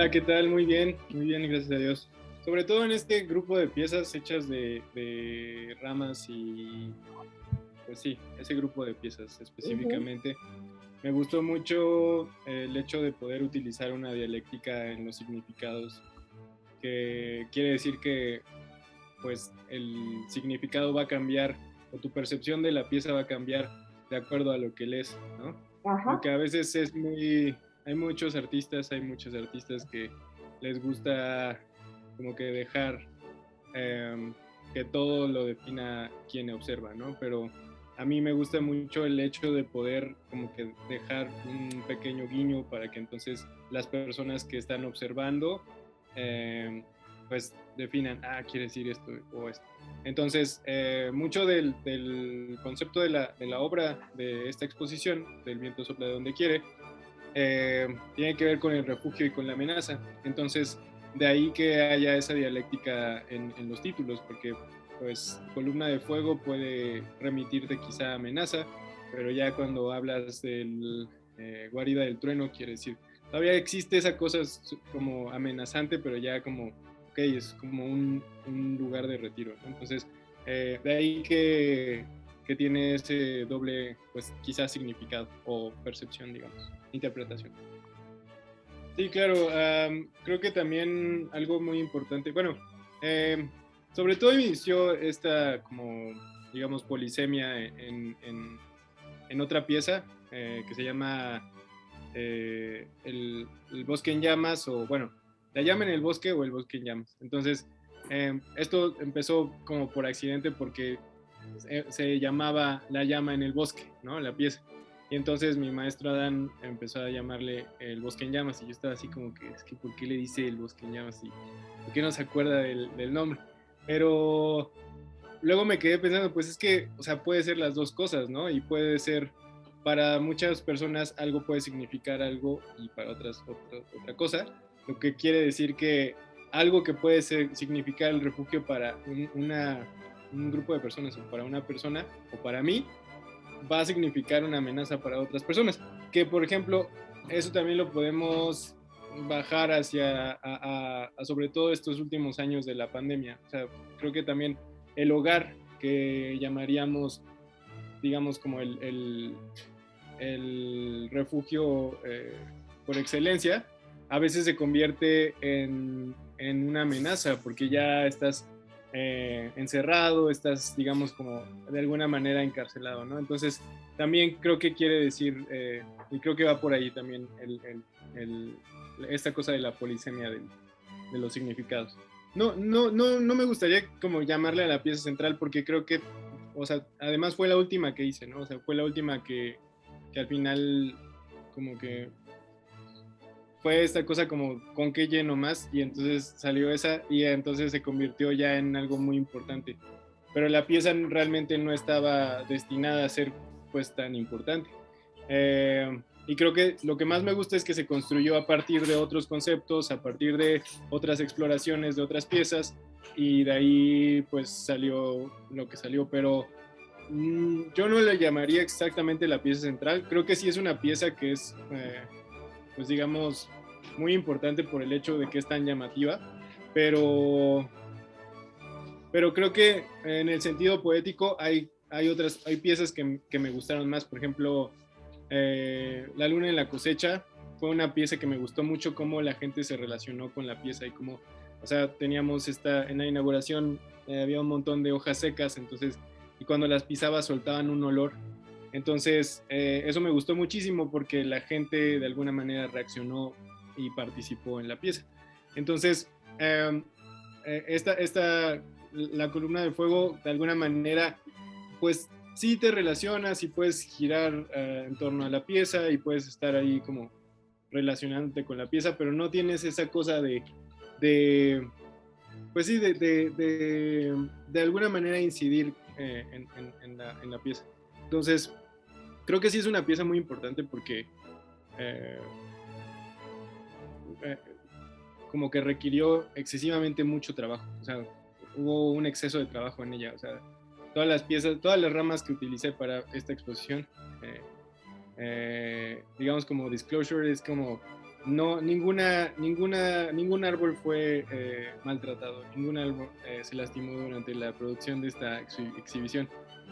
Hola, ¿qué tal? Muy bien, gracias a Dios. Sobre todo en este grupo de piezas hechas de ramas y, pues sí, ese grupo de piezas Ujú. específicamente. Me gustó mucho el hecho de poder utilizar una dialéctica en los significados, que quiere decir que, pues, el significado va a cambiar o tu percepción de la pieza va a cambiar de acuerdo a lo que lees, ¿no? Como que Ajá. a veces hay muchos artistas que les gusta como que dejar eh, que todo lo defina quien observa, ¿no? Pero a mí me gusta mucho el hecho de poder como que dejar un pequeño guiño para que entonces las personas que están observando pues definan, quiere decir esto o esto. Entonces, mucho del concepto de la obra de esta exposición, del viento sopla de donde quiere, tiene que ver con el refugio y con la amenaza. Entonces, de ahí que haya esa dialéctica en los títulos, porque pues columna de fuego puede remitirte quizá a amenaza, pero ya cuando hablas del guarida del trueno, quiere decir, todavía existe esa cosa como amenazante, pero ya como, ok, es como un lugar de retiro, ¿no? Entonces, de ahí que tiene ese doble, pues quizás significado o percepción, digamos, interpretación. Sí, claro, creo que también algo muy importante, bueno, sobre todo inició esta como, digamos, polisemia en otra pieza que se llama el bosque en llamas o, bueno, la llama en el bosque o el bosque en llamas. Entonces, esto empezó como por accidente porque se llamaba La llama en el bosque, ¿no? La pieza. Y entonces mi maestro Adán empezó a llamarle El bosque en llamas y yo estaba así como que, es que ¿por qué le dice El bosque en llamas? Y ¿por qué no se acuerda del nombre? Pero luego me quedé pensando, pues es que, o sea, puede ser las dos cosas, ¿no? Y puede ser, para muchas personas algo puede significar algo y para otras otra cosa, lo que quiere decir que algo que puede significar el refugio para un grupo de personas o para una persona o para mí, va a significar una amenaza para otras personas. Que, por ejemplo, eso también lo podemos bajar hacia, sobre todo estos últimos años de la pandemia. O sea, creo que también el hogar que llamaríamos, digamos, como el refugio por excelencia, a veces se convierte en una amenaza porque ya estás encerrado, estás, digamos, como de alguna manera encarcelado, ¿no? Entonces, también creo que quiere decir, y creo que va por ahí también el, esta cosa de la polisemia de los significados. No me gustaría como llamarle a la pieza central porque creo que, o sea, además fue la última que hice, ¿no? O sea, fue la última que al final como que fue esta cosa como con qué lleno más y entonces salió esa y entonces se convirtió ya en algo muy importante. Pero la pieza realmente no estaba destinada a ser pues tan importante. Y creo que lo que más me gusta es que se construyó a partir de otros conceptos, a partir de otras exploraciones de otras piezas y de ahí pues salió lo que salió, pero yo no le llamaría exactamente la pieza central, creo que sí es una pieza que es pues digamos, muy importante por el hecho de que es tan llamativa, pero, pero creo que en el sentido poético hay piezas que me gustaron más, por ejemplo, La luna en la cosecha fue una pieza que me gustó mucho cómo la gente se relacionó con la pieza y cómo, o sea, teníamos en la inauguración había un montón de hojas secas, entonces, y cuando las pisaba soltaban un olor. Entonces, eso me gustó muchísimo porque la gente de alguna manera reaccionó y participó en la pieza. Entonces, eh, la columna de fuego, de alguna manera, pues sí te relacionas y puedes girar en torno a la pieza y puedes estar ahí como relacionándote con la pieza, pero no tienes esa cosa de pues sí, de alguna manera incidir en la pieza. Entonces, creo que sí es una pieza muy importante porque eh, eh, como que requirió excesivamente mucho trabajo. O sea, hubo un exceso de trabajo en ella. O sea, todas las piezas, todas las ramas que utilicé para esta exposición, digamos como disclosure, es como no, ningún árbol fue maltratado, ningún árbol se lastimó durante la producción de esta exhibición,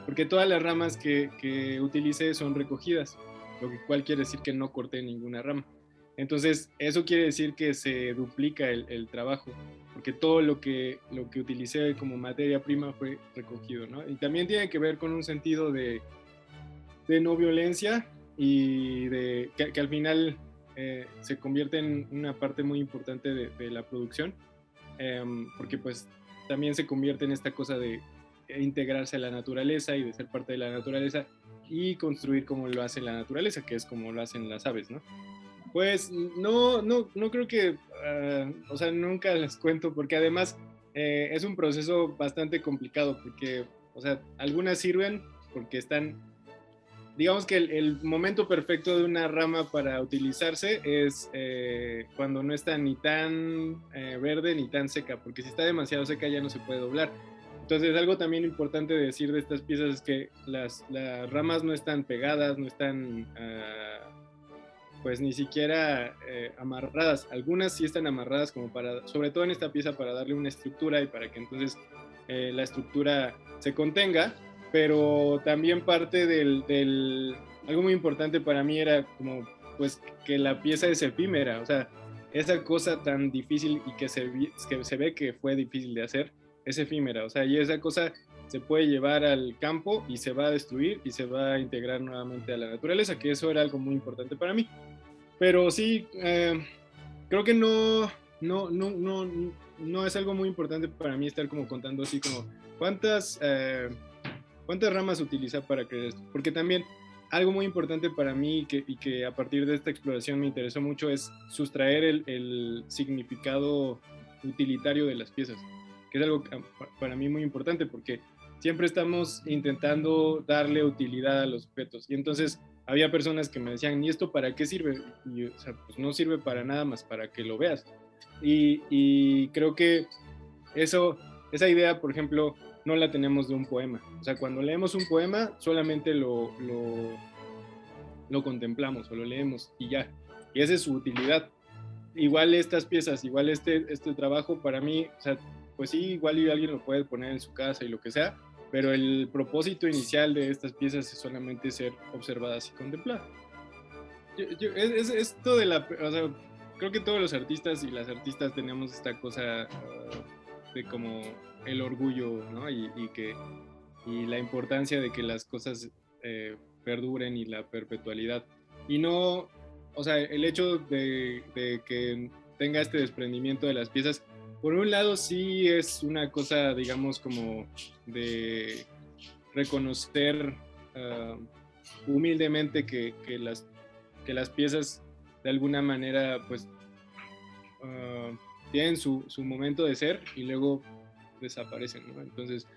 porque todas las ramas que utilicé son recogidas, lo cual quiere decir que no corté ninguna rama. Entonces, eso quiere decir que se duplica el trabajo, porque todo lo que utilicé como materia prima fue recogido, ¿no? Y también tiene que ver con un sentido de no violencia y que al final se convierte en una parte muy importante de la producción, porque pues también se convierte en esta cosa de integrarse a la naturaleza y de ser parte de la naturaleza y construir como lo hace la naturaleza, que es como lo hacen las aves, ¿no? Pues no creo que, o sea, nunca les cuento, porque además es un proceso bastante complicado, porque, o sea, algunas sirven porque están, digamos que el momento perfecto de una rama para utilizarse es cuando no está ni tan verde ni tan seca, porque si está demasiado seca ya no se puede doblar. Entonces, algo también importante de decir de estas piezas es que las ramas no están pegadas, no están pues ni siquiera amarradas. Algunas sí están amarradas como para, sobre todo en esta pieza, para darle una estructura y para que entonces la estructura se contenga, pero también parte algo muy importante para mí era como pues que la pieza es efímera, o sea, esa cosa tan difícil y que se ve que fue difícil de hacer, es efímera, o sea, y esa cosa se puede llevar al campo y se va a destruir y se va a integrar nuevamente a la naturaleza, que eso era algo muy importante para mí. Pero sí, creo que no es algo muy importante para mí estar como contando así como cuántas ramas utiliza para crear esto. Porque también algo muy importante para mí y que a partir de esta exploración me interesó mucho es sustraer el significado utilitario de las piezas, que es algo para mí muy importante porque siempre estamos intentando darle utilidad a los objetos. Y entonces había personas que me decían, ¿y esto para qué sirve? Y, o sea, pues no sirve para nada más para que lo veas. Y creo que esa idea, por ejemplo, no la tenemos de un poema. O sea, cuando leemos un poema, solamente lo contemplamos o lo leemos y ya. Y esa es su utilidad. Igual estas piezas, igual este trabajo para mí, o sea, pues sí, igual alguien lo puede poner en su casa y lo que sea, pero el propósito inicial de estas piezas es solamente ser observadas y contempladas. Es esto de la, o sea, creo que todos los artistas y las artistas tenemos esta cosa de como el orgullo, ¿no? Y la importancia de que las cosas perduren y la perpetualidad. Y no, o sea, el hecho de que tenga este desprendimiento de las piezas, por un lado sí es una cosa, digamos, como de reconocer humildemente que las piezas de alguna manera pues tienen su momento de ser y luego desaparecen, ¿no? Entonces,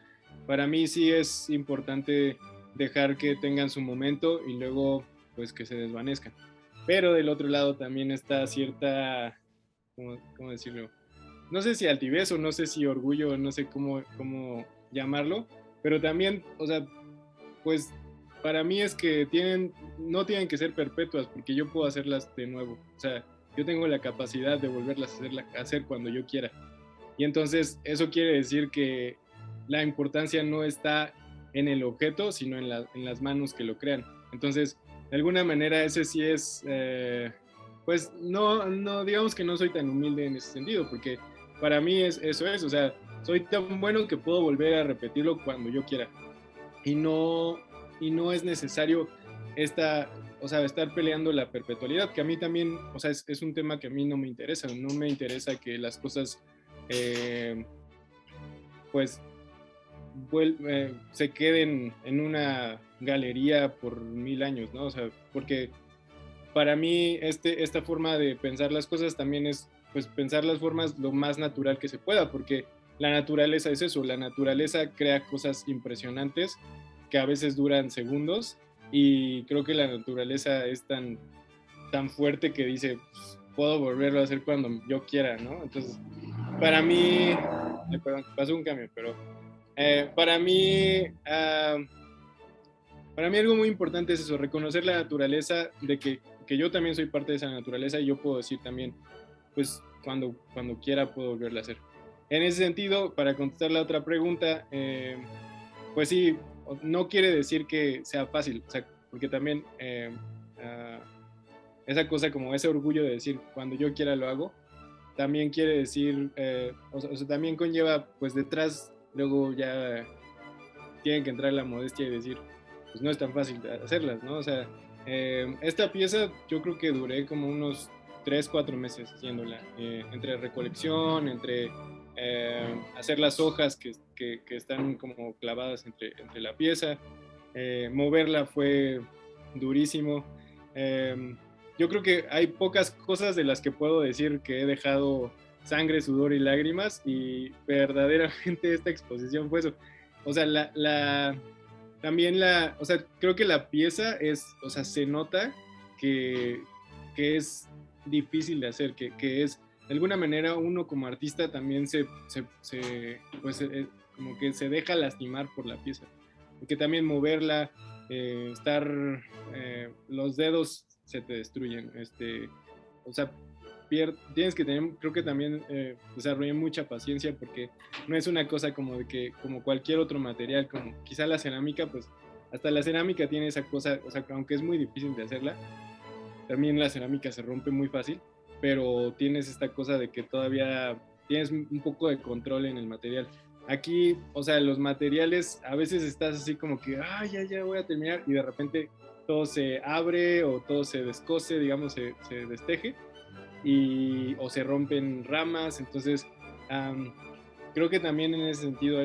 para mí sí es importante dejar que tengan su momento y luego pues que se desvanezcan. Pero del otro lado también está cierta, ¿cómo decirlo? No sé si altivez o no sé si orgullo, no sé cómo llamarlo, pero también, o sea, pues para mí es que no tienen que ser perpetuas porque yo puedo hacerlas de nuevo. O sea, yo tengo la capacidad de volverlas a hacer cuando yo quiera. Y entonces eso quiere decir que la importancia no está en el objeto, sino en las manos que lo crean. Entonces, de alguna manera ese sí es, pues no, digamos que no soy tan humilde en ese sentido, porque para mí eso es, o sea, soy tan bueno que puedo volver a repetirlo cuando yo quiera y no es necesario o sea, estar peleando la perpetualidad, que a mí también, o sea, es un tema que a mí no me interesa que las cosas, eh, pues, se queden en una galería por 1000 años, ¿no? O sea, porque para mí esta forma de pensar las cosas también es, pues, pensar las formas lo más natural que se pueda, porque la naturaleza es eso, la naturaleza crea cosas impresionantes que a veces duran segundos y creo que la naturaleza es tan fuerte que dice, pues, puedo volverlo a hacer cuando yo quiera, ¿no? Entonces, para mí, perdón, pasó un cambio, pero eh, para mí, uh, para mí algo muy importante es eso, reconocer la naturaleza de que que yo también soy parte de esa naturaleza y yo puedo decir también, pues cuando quiera puedo volverla a hacer. En ese sentido, para contestar la otra pregunta, pues sí, no quiere decir que sea fácil, o sea, porque también esa cosa como ese orgullo de decir cuando yo quiera lo hago, también quiere decir, o sea, también conlleva pues detrás, luego ya tienen que entrar la modestia y decir, pues no es tan fácil hacerlas, ¿no? O sea, esta pieza yo creo que duré como unos 3, 4 meses haciéndola, entre recolección, entre hacer las hojas que están como clavadas entre la pieza, moverla fue durísimo. Yo creo que hay pocas cosas de las que puedo decir que he dejado sangre, sudor y lágrimas y verdaderamente esta exposición fue eso. O sea, también o sea, creo que la pieza es, o sea, se nota que, que es difícil de hacer, que es, de alguna manera uno como artista también pues, como que se deja lastimar por la pieza, porque también moverla, los dedos se te destruyen, o sea, tienes que tener, creo que también desarrollé mucha paciencia porque no es una cosa como de que, como cualquier otro material, como quizá la cerámica, pues hasta la cerámica tiene esa cosa, o sea, aunque es muy difícil de hacerla, también la cerámica se rompe muy fácil, pero tienes esta cosa de que todavía tienes un poco de control en el material. Aquí, o sea, los materiales, a veces estás así como que, ya voy a terminar, y de repente todo se abre o todo se descose, digamos, se desteje, o se rompen ramas, entonces creo que también en ese sentido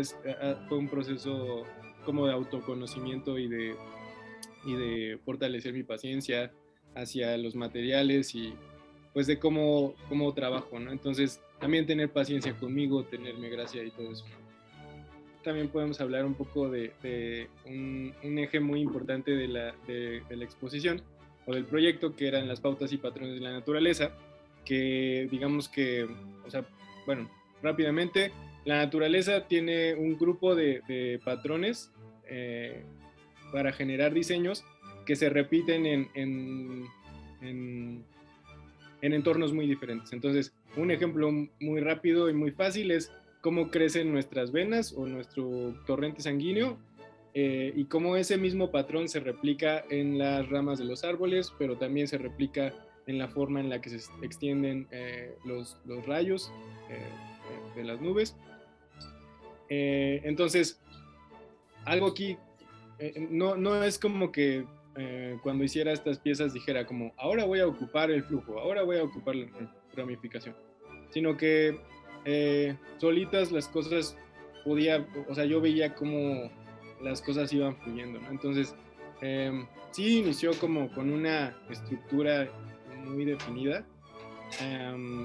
fue un proceso como de autoconocimiento y de fortalecer mi paciencia hacia los materiales y pues de cómo trabajo, ¿no? Entonces también tener paciencia conmigo, tenerme gracia y todo eso. También podemos hablar un poco de un eje muy importante de la exposición o del proyecto, que eran las pautas y patrones de la naturaleza, que digamos que, o sea, bueno, rápidamente, la naturaleza tiene un grupo de patrones para generar diseños que se repiten en entornos muy diferentes. Entonces, un ejemplo muy rápido y muy fácil es cómo crecen nuestras venas o nuestro torrente sanguíneo y cómo ese mismo patrón se replica en las ramas de los árboles, pero también se replica en la forma en la que se extienden los rayos de las nubes. Entonces, algo aquí no es como que cuando hiciera estas piezas dijera como, ahora voy a ocupar el flujo, ahora voy a ocupar la ramificación, sino que solitas las cosas o sea, yo veía cómo las cosas iban fluyendo, ¿no? Entonces, sí inició como con una estructura muy definida,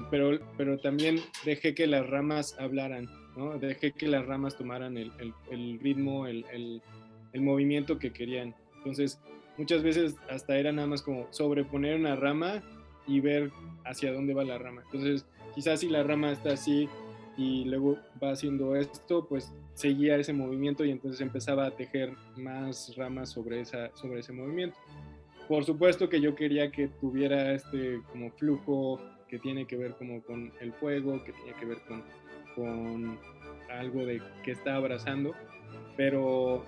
pero también dejé que las ramas hablaran, ¿no? Dejé que las ramas tomaran el ritmo, el movimiento que querían. Entonces, muchas veces hasta era nada más como sobreponer una rama y ver hacia dónde va la rama. Entonces, quizás si la rama está así y luego va haciendo esto, pues seguía ese movimiento y entonces empezaba a tejer más ramas sobre ese movimiento. Por supuesto que yo quería que tuviera este como flujo que tiene que ver como con el fuego, que tiene que ver con algo de que está abrazando, pero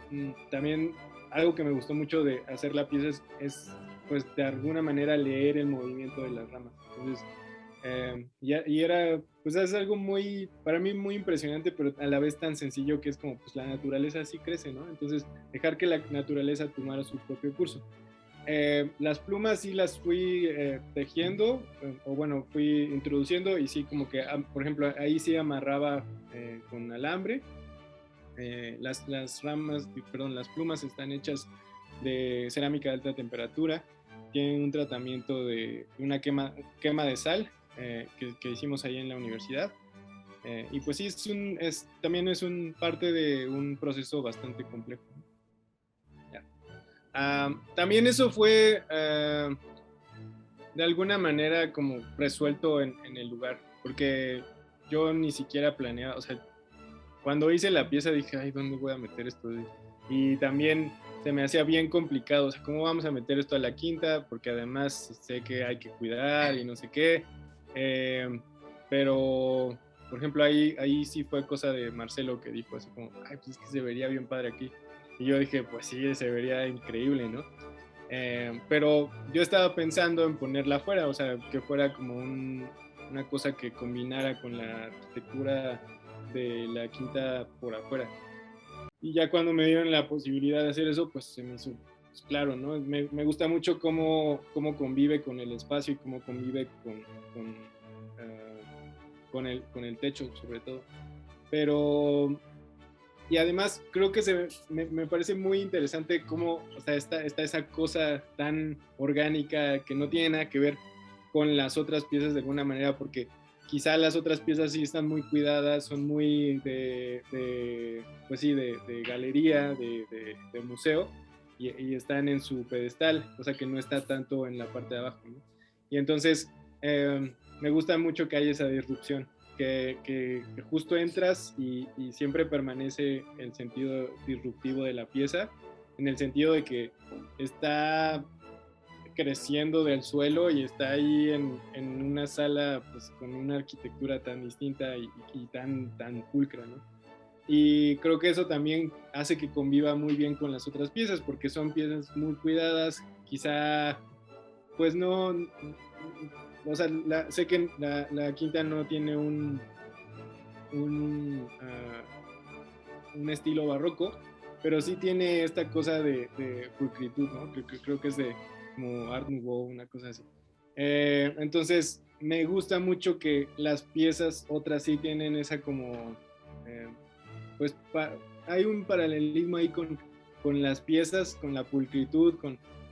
también algo que me gustó mucho de hacer la pieza es pues de alguna manera leer el movimiento de las ramas. Entonces, y era, pues es algo muy, para mí muy impresionante, pero a la vez tan sencillo que es como, pues la naturaleza sí crece, ¿no? Entonces, dejar que la naturaleza tomara su propio curso. Las plumas sí las fui tejiendo, o bueno, fui introduciendo y sí como que, por ejemplo, ahí sí amarraba con alambre. Las ramas, perdón, las plumas están hechas de cerámica de alta temperatura, tienen un tratamiento de una quema de sal que hicimos ahí en la universidad. Y pues sí, también es parte de un proceso bastante complejo. También eso fue de alguna manera como resuelto en el lugar, porque yo ni siquiera planeaba, o sea, cuando hice la pieza dije, ay, ¿dónde voy a meter esto? Y también se me hacía bien complicado, o sea, ¿cómo vamos a meter esto a la quinta? Porque además sé que hay que cuidar y no sé qué. Pero, por ejemplo, ahí sí fue cosa de Marcelo que dijo así como, ay, pues es que se vería bien padre aquí. Y yo dije, pues sí, se vería increíble, ¿no? Pero yo estaba pensando en ponerla afuera, o sea, que fuera como una cosa que combinara con la arquitectura de la quinta por afuera. Y ya cuando me dieron la posibilidad de hacer eso, pues se me hizo pues, claro, ¿no? Me gusta mucho cómo convive con el espacio y cómo convive con el techo, sobre todo. Pero y además creo que me parece muy interesante cómo, o sea, está esa cosa tan orgánica que no tiene nada que ver con las otras piezas de alguna manera, porque quizá las otras piezas sí están muy cuidadas, son muy pues sí, de galería, de museo, y están en su pedestal, cosa que no está tanto en la parte de abajo, ¿no? Y entonces me gusta mucho que haya esa disrupción que justo entras y siempre permanece el sentido disruptivo de la pieza, en el sentido de que está creciendo del suelo y está ahí en una sala pues, con una arquitectura tan distinta y tan pulcra, ¿no? Y creo que eso también hace que conviva muy bien con las otras piezas, porque son piezas muy cuidadas, quizá pues no, o sea, sé que la quinta no tiene un estilo barroco, pero sí tiene esta cosa de pulcritud, ¿no? Creo que es de como Art Nouveau, una cosa así. Entonces, me gusta mucho que las piezas otras sí tienen esa como, eh, pues hay un paralelismo ahí con las piezas, con la pulcritud,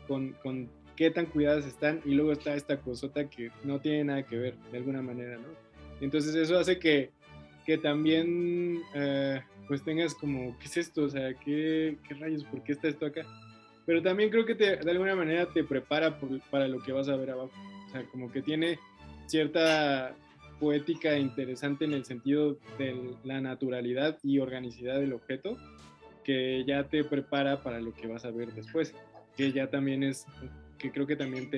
con qué tan cuidadas están, y luego está esta cosota que no tiene nada que ver de alguna manera, ¿no? Entonces eso hace que también pues tengas como, ¿qué es esto? O sea, ¿qué rayos? ¿Por qué está esto acá? Pero también creo que de alguna manera te prepara para lo que vas a ver abajo. O sea, como que tiene cierta poética interesante en el sentido de la naturalidad y organicidad del objeto, que ya te prepara para lo que vas a ver después, que ya también es, que creo que también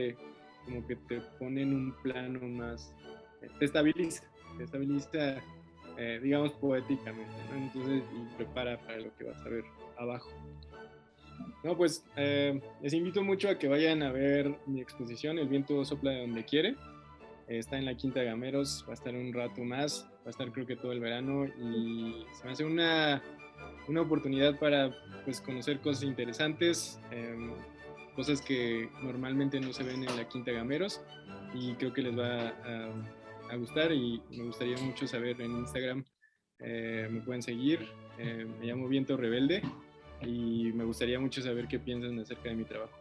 como que te pone en un plano más, te estabiliza digamos, poéticamente, ¿no? Entonces, y prepara para lo que vas a ver abajo. No, pues les invito mucho a que vayan a ver mi exposición, El viento sopla de donde quiere. Está en la Quinta de Gameros, va a estar un rato más, va a estar creo que todo el verano y se me hace una oportunidad para pues, conocer cosas interesantes, cosas que normalmente no se ven en la Quinta de Gameros y creo que les va a gustar y me gustaría mucho saber en Instagram, me pueden seguir, me llamo Viento Rebelde y me gustaría mucho saber qué piensan acerca de mi trabajo.